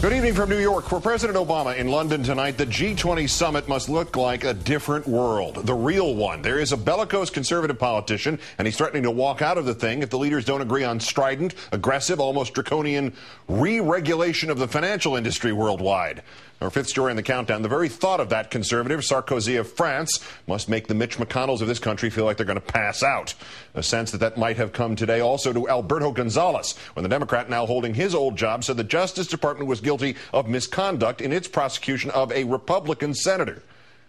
Good evening from New York. For President Obama in London tonight, the G20 summit must look like a different world, the real one. There is a bellicose conservative politician, and he's threatening to walk out of the thing if the leaders don't agree on strident, aggressive, almost draconian re-regulation of the financial industry worldwide. Our fifth story in the countdown, the very thought of that conservative, Sarkozy of France, must make the Mitch McConnells of this country feel like they're going to pass out. A sense that might have come today also to Alberto Gonzales, when the Democrat now holding his old job said the Justice Department was guilty of misconduct in its prosecution of a Republican senator.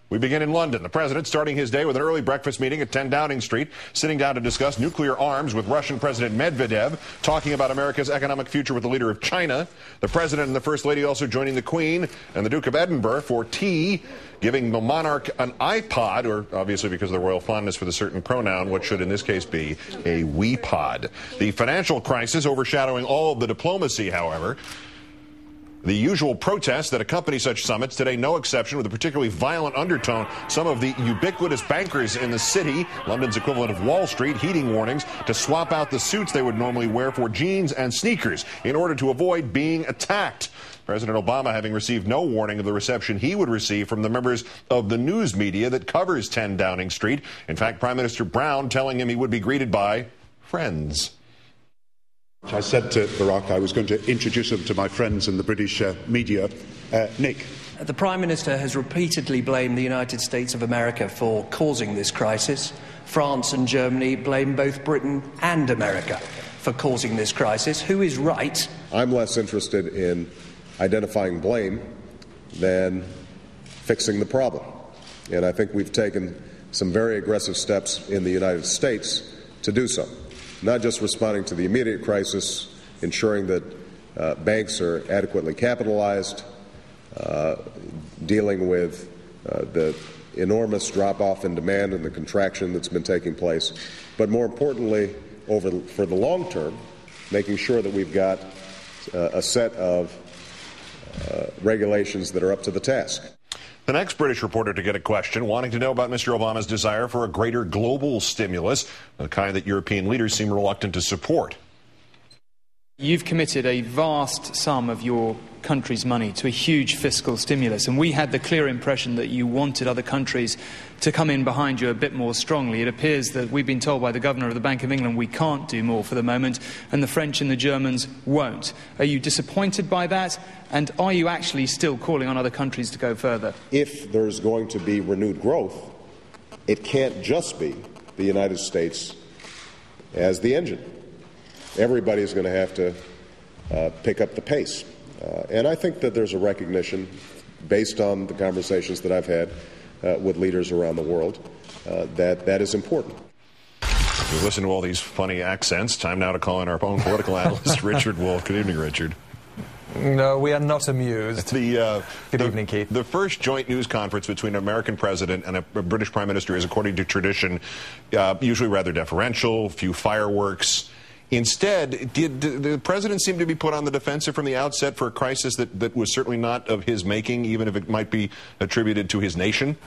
We begin in London. The president starting his day with an early breakfast meeting at 10 Downing Street, sitting down to discuss nuclear arms with Russian President Medvedev, talking about America's economic future with the leader of China. The president and the first lady also joining the Queen and the Duke of Edinburgh for tea, giving the monarch an iPod, or obviously because of the royal fondness for the certain pronoun, what should in this case be a wee-pod. The financial crisis overshadowing all of the diplomacy, however. The usual protests that accompany such summits, today no exception, with a particularly violent undertone. Some of the ubiquitous bankers in the city, London's equivalent of Wall Street, heeding warnings to swap out the suits they would normally wear for jeans and sneakers in order to avoid being attacked. President Obama having received no warning of the reception he would receive from the members of the news media that covers 10 Downing Street. In fact, Prime Minister Brown telling him he would be greeted by friends. I said to Barack I was going to introduce him to my friends in the British media. Nick. The Prime Minister has repeatedly blamed the United States of America for causing this crisis. France and Germany blame both Britain and America for causing this crisis. Who is right? I'm less interested in identifying blame than fixing the problem. And I think we've taken some very aggressive steps in the United States to do so. Not just responding to the immediate crisis, ensuring that banks are adequately capitalized, dealing with the enormous drop-off in demand and the contraction that's been taking place, but more importantly, for the long term, making sure that we've got a set of regulations that are up to the task. The next British reporter to get a question, wanting to know about Mr. Obama's desire for a greater global stimulus, the kind that European leaders seem reluctant to support. You've committed a vast sum of your country's money to a huge fiscal stimulus, and we had the clear impression that you wanted other countries to come in behind you a bit more strongly. It appears that we've been told by the Governor of the Bank of England we can't do more for the moment, and the French and the Germans won't. Are you disappointed by that, and are you actually still calling on other countries to go further? If there's going to be renewed growth, it can't just be the United States as the engine. Everybody's going to have to pick up the pace. And I think that there's a recognition, based on the conversations that I've had with leaders around the world, that is important. We've listened to all these funny accents. Time now to call in our own political analyst, Richard Wolff. Good evening, Richard. No, we are not amused. Good evening, Keith. The first joint news conference between an American president and a British prime minister is, according to tradition, usually rather deferential, few fireworks. Instead, did the president seem to be put on the defensive from the outset for a crisis that was certainly not of his making, even if it might be attributed to his nation?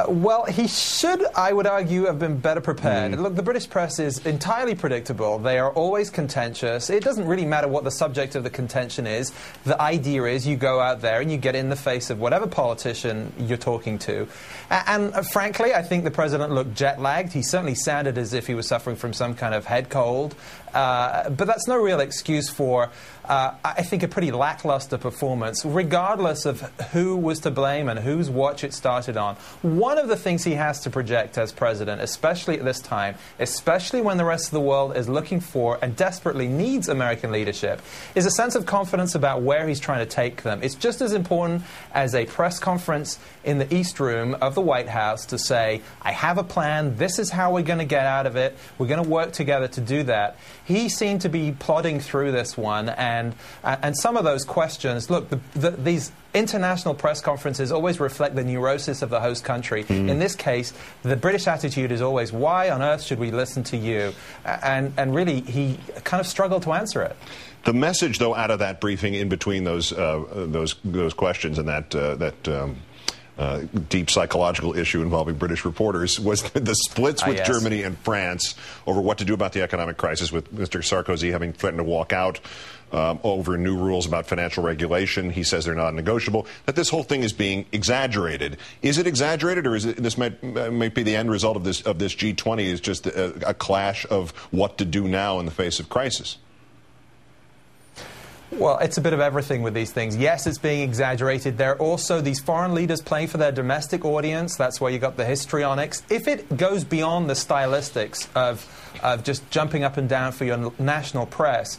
Well, he should, I would argue, have been better prepared. Look, the British press is entirely predictable. They are always contentious. It doesn't really matter what the subject of the contention is. The idea is you go out there and you get in the face of whatever politician you're talking to. And frankly, I think the president looked jet-lagged. He certainly sounded as if he was suffering from some kind of head cold. But that's no real excuse for, I think, a pretty lackluster performance, regardless of who was to blame and whose watch it started on. One of the things he has to project as president, especially at this time, especially when the rest of the world is looking for and desperately needs American leadership, is a sense of confidence about where he's trying to take them. It's just as important as a press conference in the East Room of the White House to say, I have a plan, this is how we're going to get out of it, we're going to work together to do that. He seemed to be plodding through this one, and some of those questions, look, these international press conferences always reflect the neurosis of the host country. In this case, the British attitude is always, why on earth should we listen to you? And really, he kind of struggled to answer it. The message, though, out of that briefing in between those questions and that deep psychological issue involving British reporters was the splits with Germany and France over what to do about the economic crisis, with Mr. Sarkozy having threatened to walk out over new rules about financial regulation. He says they're not negotiable. That this whole thing is being exaggerated. Is it exaggerated, or is it, this might be the end result of this G20 is just a clash of what to do now in the face of crisis? Well, it's a bit of everything with these things. Yes, it's being exaggerated. There are also these foreign leaders playing for their domestic audience. That's where you got the histrionics. If it goes beyond the stylistics of just jumping up and down for your national press,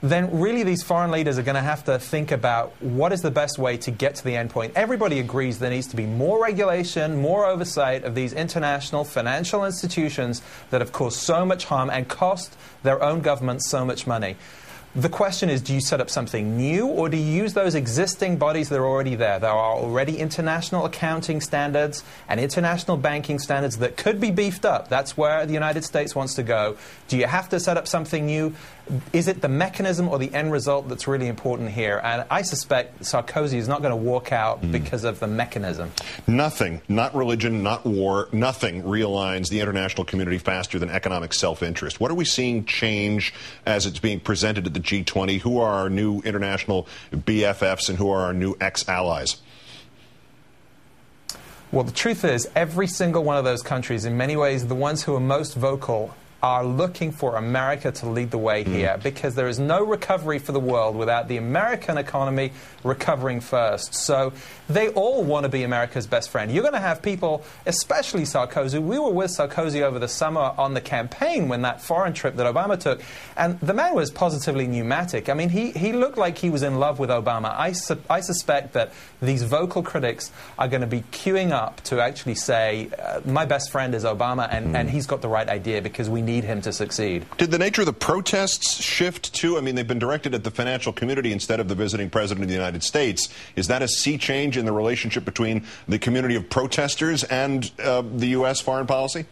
then really these foreign leaders are going to have to think about what is the best way to get to the end point. Everybody agrees there needs to be more regulation, more oversight of these international financial institutions that have caused so much harm and cost their own governments so much money. The question is, do you set up something new, or do you use those existing bodies that are already there? There are already international accounting standards and international banking standards that could be beefed up. That's where the United States wants to go. Do you have to set up something new? Is it the mechanism or the end result that's really important here? And I suspect Sarkozy is not going to walk out because of the mechanism. Nothing, not religion, not war, nothing realigns the international community faster than economic self-interest. What are we seeing change as it's being presented at the G20? Who are our new international BFFs and who are our new ex-allies? Well, the truth is, every single one of those countries, in many ways, the ones who are most vocal, are looking for America to lead the way here, because there is no recovery for the world without the American economy recovering first. So they all want to be America's best friend. You're going to have people, especially Sarkozy. We were with Sarkozy over the summer on the campaign when that foreign trip that Obama took, and the man was positively pneumatic. I mean, he looked like he was in love with Obama. I suspect that these vocal critics are going to be queuing up to actually say, my best friend is Obama, and he's got the right idea, because we need him to succeed. Did the nature of the protests shift too? I mean, they've been directed at the financial community instead of the visiting president of the United States. Is that a sea change in the relationship between the community of protesters and the U.S. foreign policy?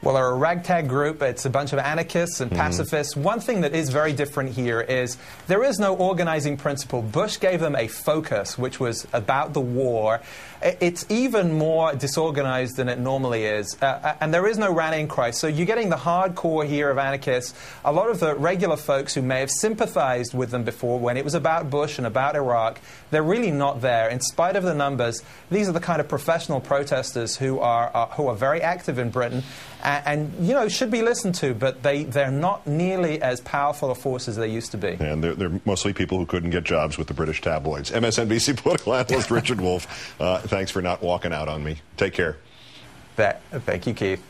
Well, they're a ragtag group. It's a bunch of anarchists and pacifists. One thing that is very different here is there is no organizing principle. Bush gave them a focus, which was about the war. It's even more disorganized than it normally is. And there is no rallying cry. So you're getting the hardcore here of anarchists. A lot of the regular folks who may have sympathized with them before when it was about Bush and about Iraq, they're really not there. In spite of the numbers, these are the kind of professional protesters who are very active in Britain. And you know, should be listened to, but they're not nearly as powerful a force as they used to be. And they're mostly people who couldn't get jobs with the British tabloids. MSNBC political analyst Richard Wolff, thanks for not walking out on me. Take care. Thank you, Keith.